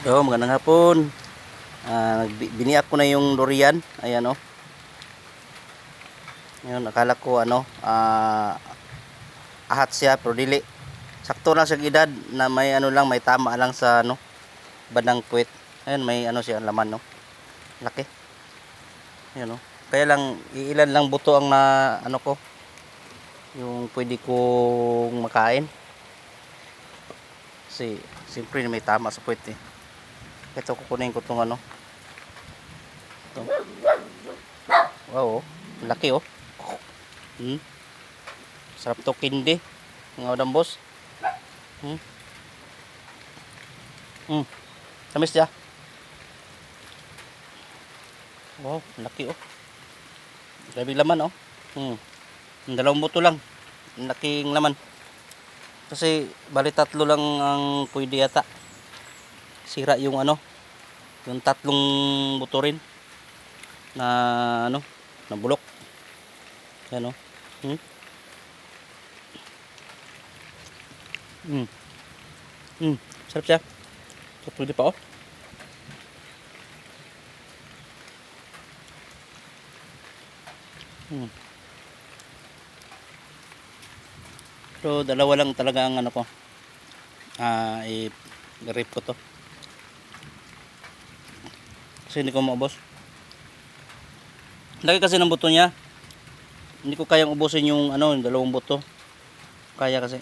Yo, magandang hapon. Biniak ko na yung durian. Ayan oh. Ngayon, akala ko ahat siya pero dili. Sakto lang sa edad na may may tama lang sa bandang puwet. Ayun, may siya laman no. Laki. Ayun oh. Kaya lang iilan lang buto ang na ko, yung pwede kong makain. Kasi siyempre may tama sa puwet eh. Ito kukunin ko tong ito. Wow, oh. Laki oh. Sarap to kindi. Mga udambos. Hmm. Tamis siya. Wow, laki oh. Grabe laman oh. Dalawang buto lang. Laking laman. Kasi bali tatlo lang ang pwede yata. Sira yung yung tatlong buto rin na na bulok. Yan oh. Sarap siya. So, pwede pa oh. So dalawa lang talaga ang ko. I-rip ko to. Kasi hindi ko maubos. Laki kasi ng buto niya. Hindi ko kayang ubusin yung yung dalawang buto. Kaya kasi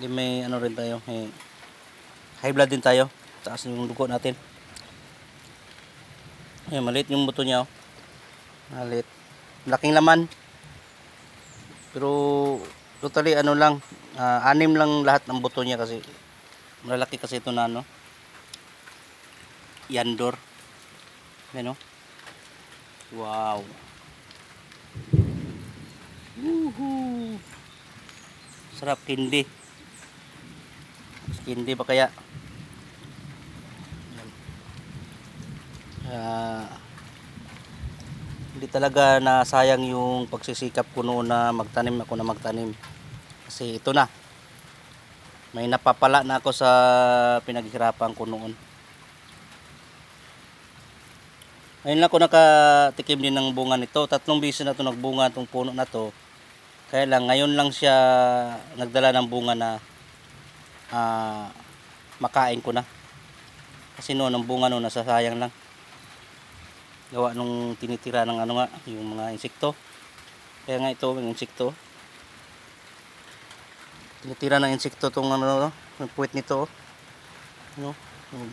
hindi may rin tayo. High blood din tayo. Taas yung dugo natin. Ayan, maliit yung buto niya oh. Maliit. Laking laman. Pero totally lang, 6 lang lahat ng buto niya kasi malalaki kasi ito na Yandor. Ayan oh. Wow. Woohoo. Sarap kindi. Kindi ba kaya? Hindi talaga nasayang yung pagsisikap ko noon na magtanim kasi ito na, may napapala na ako sa pinaghirapan ko noon. Ngayon lang ako nakatikim din ng bunga nito. 3 beses na ito nagbunga itong puno na to. Kaya lang ngayon lang siya nagdala ng bunga na makain ko na. Kasi noon ang bunga noon nasasayang lang. Gawa nung tinitira ng yung mga insekto. Kaya nga ito yung insekto. Tinitira ng insekto tong yung puwet nito yung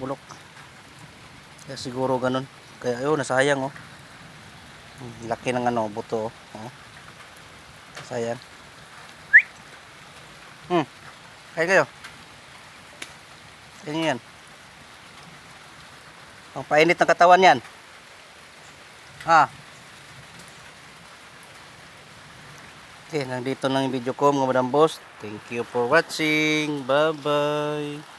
bulok. Kaya siguro ganun. Kaya ayun, nasayang oh. Laki ng buto oh. Sayang. Kaya kayo. Yan. Ang painit ng katawan yan. Okay, nandito lang yung video ko mga madam boss. Thank you for watching. Bye bye.